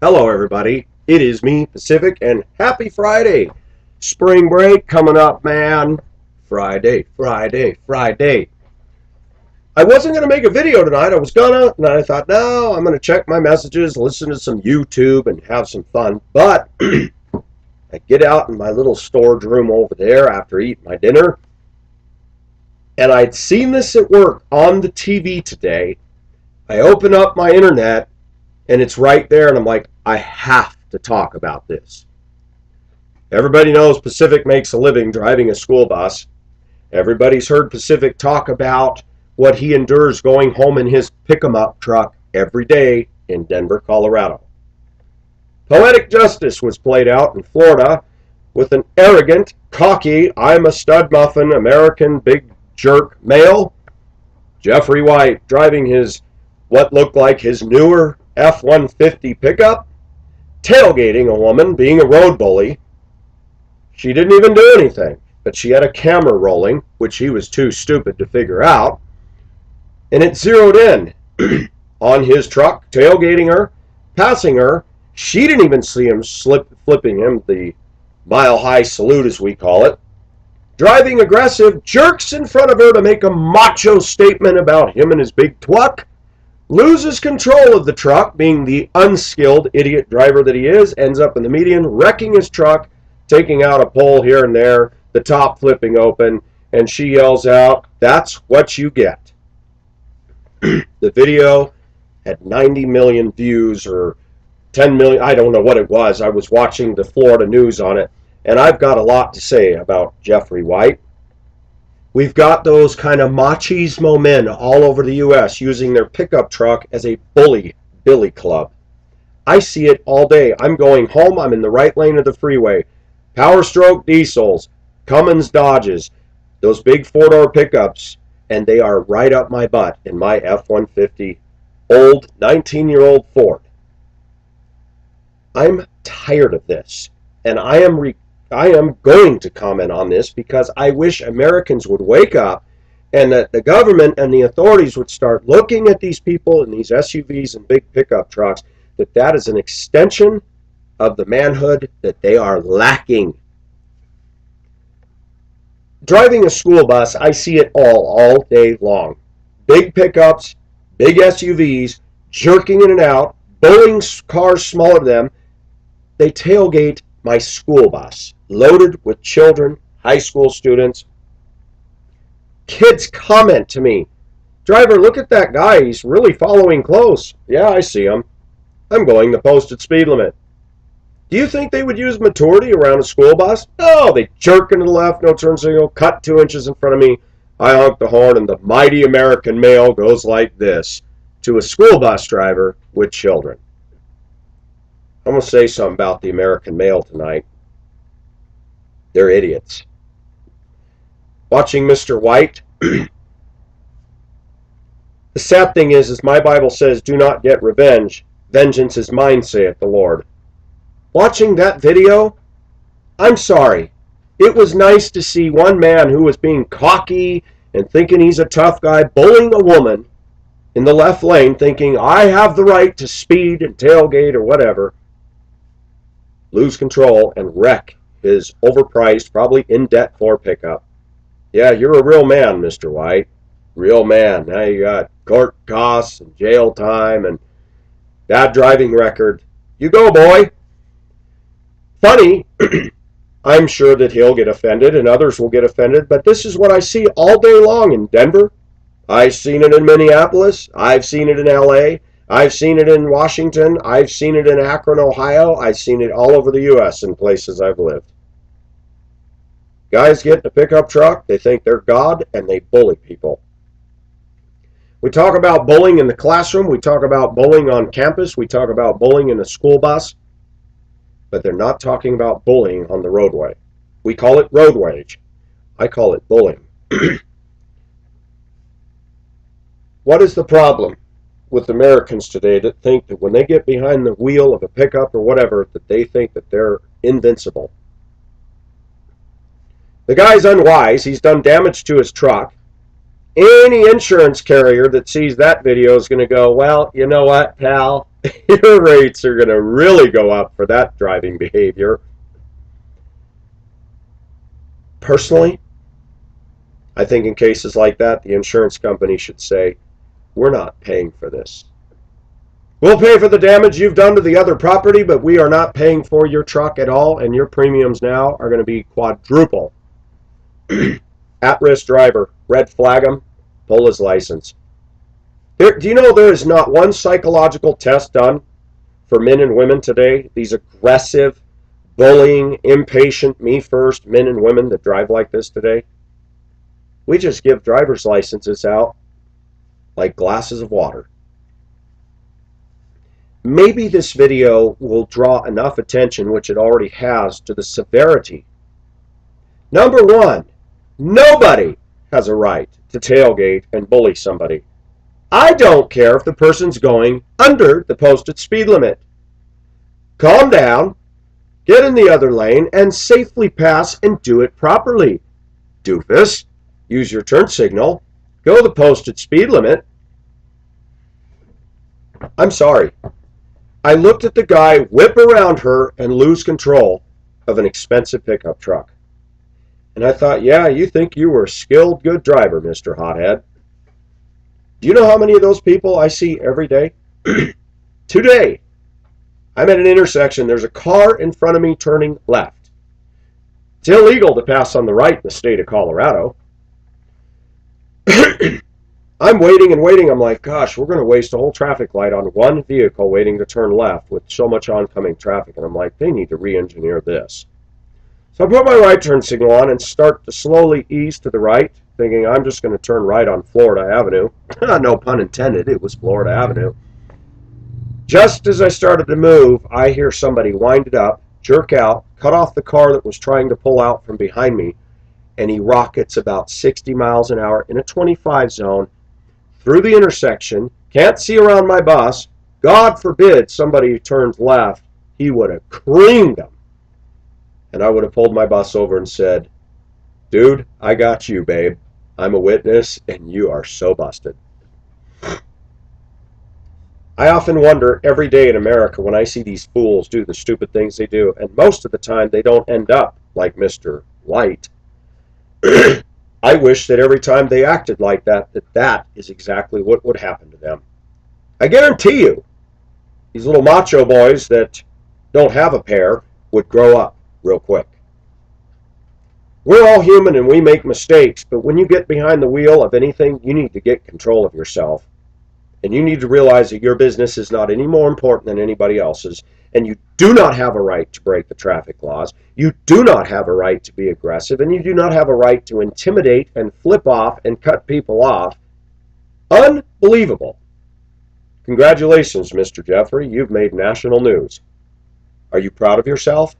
Hello, everybody. It is me, Pacific, and happy Friday. Spring break coming up, man. Friday, Friday, Friday. I wasn't going to make a video tonight. I was gonna, and I thought, no, I'm going to check my messages, listen to some YouTube, and have some fun. But I get out in my little storage room over there after eating my dinner, and I'd seen this at work on the TV today. I open up my internet, and it's right there, and I'm like, I have to talk about this. Everybody knows Pacific makes a living driving a school bus. Everybody's heard Pacific talk about what he endures going home in his pick-em-up truck every day in Denver, Colorado. Poetic justice was played out in Florida with an arrogant, cocky, I'm a stud muffin, American big jerk male, Jeffrey White, driving his what looked like his newer F-150 pickup, tailgating a woman, being a road bully. She didn't even do anything, but she had a camera rolling, which he was too stupid to figure out, and it zeroed in on his truck, tailgating her, passing her. She didn't even see him flipping him the mile-high salute, as we call it. Driving aggressive, jerks in front of her to make a macho statement about him and his big twuck, loses control of the truck, being the unskilled idiot driver that he is, ends up in the median, wrecking his truck, taking out a pole here and there, the top flipping open, and she yells out, "That's what you get." The video had 90 million views or 10 million, I don't know what it was. I was watching the Florida news on it, and I've got a lot to say about Jeffrey White. We've got those kind of machismo men all over the U.S. using their pickup truck as a bully billy club. I see it all day. I'm going home. I'm in the right lane of the freeway. Power stroke diesels, Cummins Dodges, those big four-door pickups, and they are right up my butt in my F-150 old 19-year-old Ford. I'm tired of this, and I am going to comment on this because I wish Americans would wake up and that the government and the authorities would start looking at these people in these SUVs and big pickup trucks, that is an extension of the manhood that they are lacking. Driving a school bus, I see it all day long. Big pickups, big SUVs, jerking in and out, bullying cars smaller than them. They tailgate my school bus, loaded with children, high school students. Kids comment to me, "Driver, look at that guy. He's really following close." Yeah, I see him. I'm going the posted speed limit. Do you think they would use maturity around a school bus? No, they jerk into the left, no turn signal, cut 2 inches in front of me. I honk the horn, and the mighty American male goes like this to a school bus driver with children. I'm going to say something about the American male tonight. They're idiots. Watching Mr. White, the sad thing is my Bible says, "Do not get revenge. Vengeance is mine, saith the Lord." Watching that video, I'm sorry. It was nice to see one man who was being cocky and thinking he's a tough guy bullying a woman in the left lane, thinking, I have the right to speed and tailgate or whatever, lose control and wreck his overpriced, probably in-debt Ford pickup. Yeah, you're a real man, Mr. White. Real man. Now you got court costs and jail time and bad driving record. You go, boy. Funny, I'm sure that he'll get offended and others will get offended, but this is what I see all day long in Denver. I've seen it in Minneapolis. I've seen it in LA. I've seen it in Washington. I've seen it in Akron, Ohio. I've seen it all over the U.S. in places I've lived. Guys get in a pickup truck, they think they're God, and they bully people. We talk about bullying in the classroom. We talk about bullying on campus. We talk about bullying in a school bus. But they're not talking about bullying on the roadway. We call it road rage. I call it bullying. What is the problem with Americans today that think that when they get behind the wheel of a pickup or whatever, that they think that they're invincible? The guy's unwise. He's done damage to his truck. Any insurance carrier that sees that video is going to go, well, you know what, pal? your rates are going to really go up for that driving behavior. Personally, I think in cases like that, the insurance company should say, we're not paying for this. We'll pay for the damage you've done to the other property, but we are not paying for your truck at all, and your premiums now are going to be quadruple. At-risk driver, red flag him, pull his license. Do you know there is not one psychological test done for men and women today? These aggressive, bullying, impatient, me first men and women that drive like this today. We just give driver's licenses out like glasses of water. Maybe this video will draw enough attention, which it already has, to the severity. Number one, nobody has a right to tailgate and bully somebody. I don't care if the person's going under the posted speed limit. Calm down, get in the other lane, and safely pass and do it properly. Doofus, use your turn signal, go the posted speed limit. I'm sorry. I looked at the guy whip around her and lose control of an expensive pickup truck. And I thought, yeah, you think you were a skilled, good driver, Mr. Hothead. Do you know how many of those people I see every day? Today, I'm at an intersection. There's a car in front of me turning left. It's illegal to pass on the right in the state of Colorado. I'm waiting and waiting. I'm like, gosh, we're going to waste a whole traffic light on one vehicle waiting to turn left with so much oncoming traffic. And I'm like, they need to re-engineer this. So I put my right turn signal on and start to slowly ease to the right, thinking I'm just going to turn right on Florida Avenue. No pun intended, it was Florida Avenue. Just as I started to move, I hear somebody wind it up, jerk out, cut off the car that was trying to pull out from behind me, and he rockets about 60 miles an hour in a 25 zone through the intersection. Can't see around my bus. God forbid somebody turns left, he would have creamed him. And I would have pulled my bus over and said, dude, I got you, babe. I'm a witness, and you are so busted. I often wonder every day in America when I see these fools do the stupid things they do, and most of the time they don't end up like Mr. White. I wish that every time they acted like that, that is exactly what would happen to them. I guarantee you, these little macho boys that don't have a pair would grow up real quick. We're all human and we make mistakes, but when you get behind the wheel of anything, you need to get control of yourself. And you need to realize that your business is not any more important than anybody else's, and you do not have a right to break the traffic laws. You do not have a right to be aggressive, and you do not have a right to intimidate and flip off and cut people off. Unbelievable. Congratulations, Mr. Jeffrey. You've made national news. Are you proud of yourself?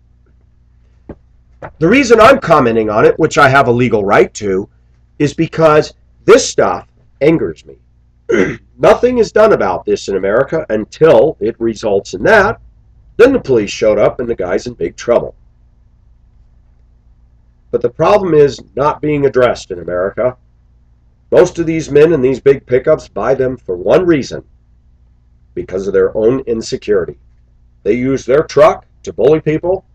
The reason I'm commenting on it, which I have a legal right to, is because this stuff angers me. Nothing is done about this in America until it results in that. Then the police showed up and the guy's in big trouble. But the problem is not being addressed in America. Most of these men in these big pickups buy them for one reason, because of their own insecurity. They use their truck to bully people.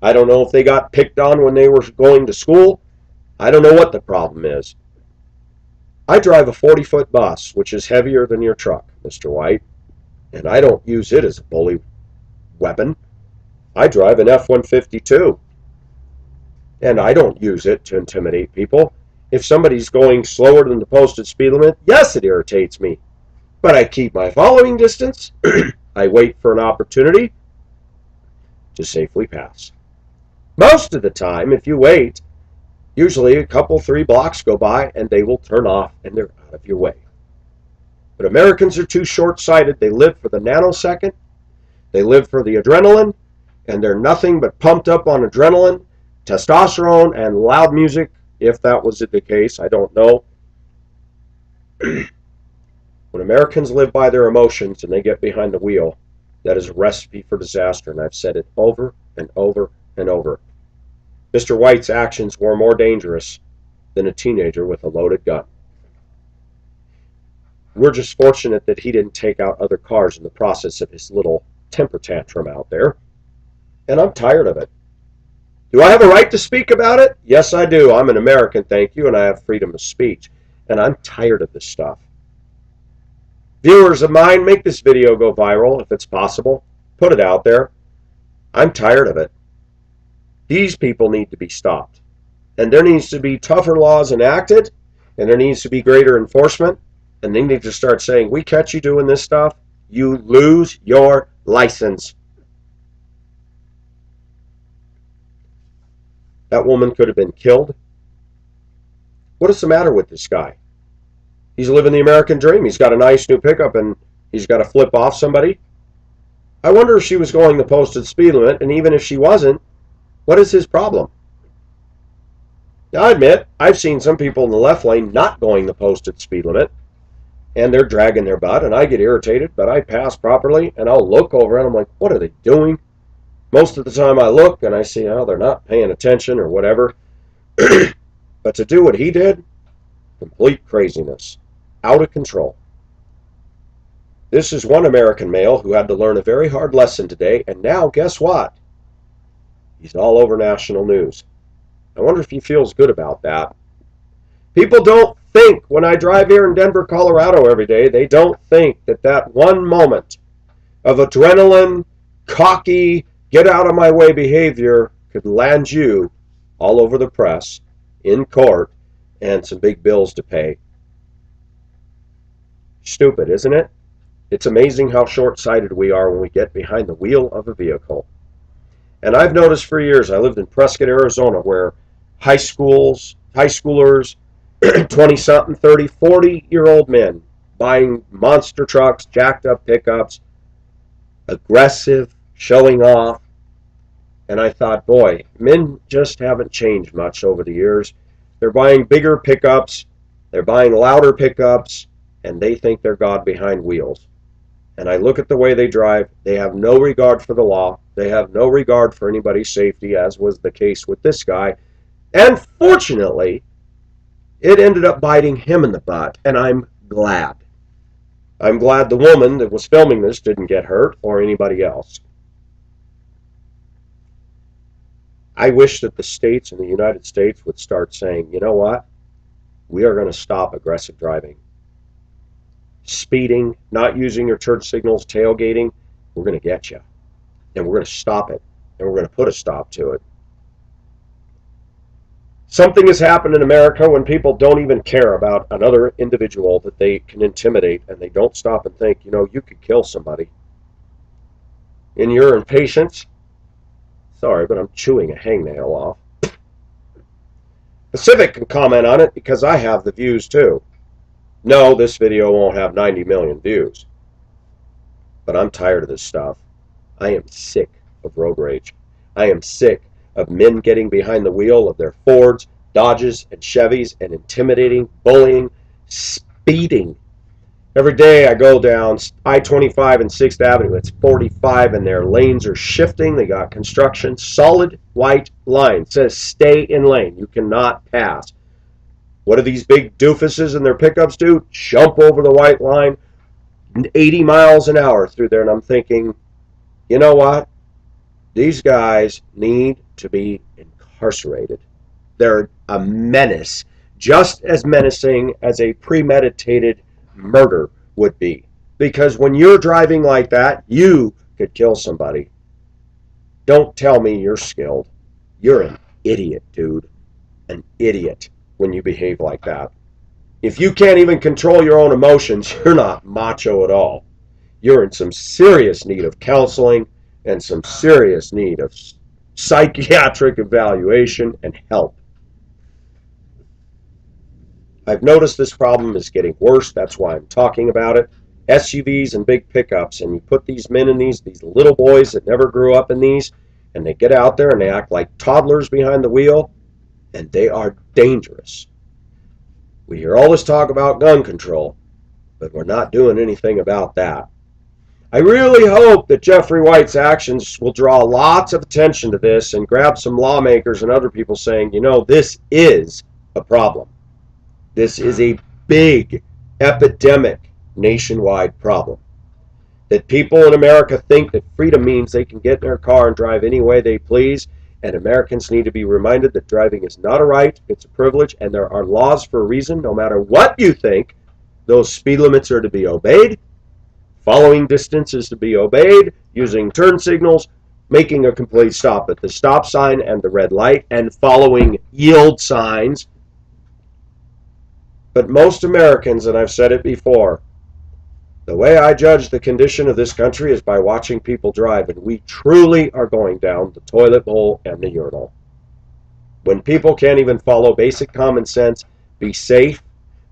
I don't know if they got picked on when they were going to school. I don't know what the problem is. I drive a 40-foot bus, which is heavier than your truck, Mr. White, and I don't use it as a bully weapon. I drive an F-152, and I don't use it to intimidate people. If somebody's going slower than the posted speed limit, yes, it irritates me, but I keep my following distance. I wait for an opportunity to safely pass. Most of the time, if you wait, usually a couple, 3 blocks go by and they will turn off and they're out of your way. But Americans are too short-sighted. They live for the nanosecond. They live for the adrenaline, and they're nothing but pumped up on adrenaline, testosterone, and loud music, if that was the case. I don't know. When Americans live by their emotions and they get behind the wheel, that is a recipe for disaster, and I've said it over and over and over. Mr. White's actions were more dangerous than a teenager with a loaded gun. We're just fortunate that he didn't take out other cars in the process of his little temper tantrum out there. And I'm tired of it. Do I have a right to speak about it? Yes, I do. I'm an American, thank you, and I have freedom of speech. And I'm tired of this stuff. Viewers of mine, make this video go viral if it's possible. Put it out there. I'm tired of it. These people need to be stopped. And there needs to be tougher laws enacted, and there needs to be greater enforcement, and they need to start saying, we catch you doing this stuff, you lose your license. That woman could have been killed. What is the matter with this guy? He's living the American dream. He's got a nice new pickup and he's got to flip off somebody. I wonder if she was going the posted speed limit, and even if she wasn't, what is his problem? Now, I admit, I've seen some people in the left lane not going the posted speed limit, and they're dragging their butt, and I get irritated, but I pass properly, and I'll look over and I'm like, what are they doing? Most of the time I look and I see, oh, they're not paying attention or whatever. But to do what he did, complete craziness. Out of control. This is one American male who had to learn a very hard lesson today, and now, guess what? He's all over national news. I wonder if he feels good about that. People don't think, when I drive here in Denver, Colorado every day, they don't think that that one moment of adrenaline, cocky, get out of my way behavior could land you all over the press, in court, and some big bills to pay. Stupid, isn't it? It's amazing how short-sighted we are when we get behind the wheel of a vehicle. And I've noticed for years, I lived in Prescott, Arizona, where high schoolers, 20-something, 30, 40-year-old men buying monster trucks, jacked up pickups, aggressive, showing off. And I thought, boy, men just haven't changed much over the years. They're buying bigger pickups, they're buying louder pickups, and they think they're God behind wheels. And I look at the way they drive. They have no regard for the law. They have no regard for anybody's safety, as was the case with this guy. And fortunately, it ended up biting him in the butt, and I'm glad. I'm glad the woman that was filming this didn't get hurt, or anybody else. I wish that the states in the United States would start saying, you know what? We are going to stop aggressive driving. Speeding, not using your turn signals, tailgating, we're going to get you. And we're going to stop it. And we're going to put a stop to it. Something has happened in America when people don't even care about another individual that they can intimidate, and they don't stop and think, you know, you could kill somebody. In your impatience, sorry, but I'm chewing a hangnail off. Pacific can comment on it because I have the views too. No, this video won't have 90 million views. But I'm tired of this stuff. I am sick of road rage. I am sick of men getting behind the wheel of their Fords, Dodges, and Chevys and intimidating, bullying, speeding. Every day I go down I-25 and 6th Avenue. It's 45 and their lanes are shifting. They got construction. Solid white line. It says stay in lane. You cannot pass. What do these big doofuses in their pickups do? Jump over the white line 80 miles an hour through there. And I'm thinking, you know what? These guys need to be incarcerated. They're a menace. Just as menacing as a premeditated murder would be. Because when you're driving like that, you could kill somebody. Don't tell me you're skilled. You're an idiot, dude. An idiot when you behave like that. If you can't even control your own emotions, you're not macho at all. You're in some serious need of counseling and some serious need of psychiatric evaluation and help. I've noticed this problem is getting worse. That's why I'm talking about it. SUVs and big pickups, and you put these men in these little boys that never grew up in these, and they get out there and they act like toddlers behind the wheel, and they are dangerous. We hear all this talk about gun control, but we're not doing anything about that. I really hope that Jeffrey White's actions will draw lots of attention to this and grab some lawmakers and other people saying, you know, this is a problem. This is a big epidemic nationwide problem. That people in America think that freedom means they can get in their car and drive any way they please, and Americans need to be reminded that driving is not a right, it's a privilege, and there are laws for a reason. No matter what you think, those speed limits are to be obeyed, following distance is to be obeyed, using turn signals, making a complete stop at the stop sign and the red light, and following yield signs. But most Americans, and I've said it before, the way I judge the condition of this country is by watching people drive, and we truly are going down the toilet bowl and the urinal. When people can't even follow basic common sense, be safe,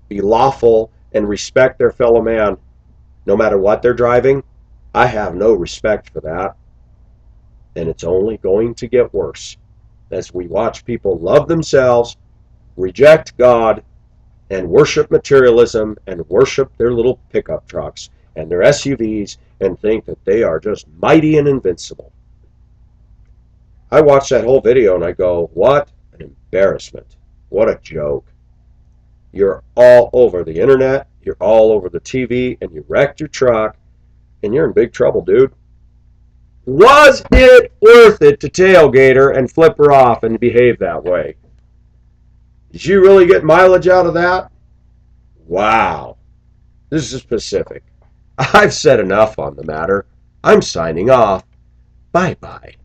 be lawful, and respect their fellow man, no matter what they're driving, I have no respect for that. And it's only going to get worse as we watch people love themselves, reject God, and worship materialism and worship their little pickup trucks and their SUVs and think that they are just mighty and invincible. I watched that whole video and I go, what an embarrassment. What a joke. You're all over the internet, you're all over the TV, and you wrecked your truck, and you're in big trouble, dude. Was it worth it to tailgate her and flip her off and behave that way? Did you really get mileage out of that? Wow. This is Pacific. I've said enough on the matter. I'm signing off. Bye-bye.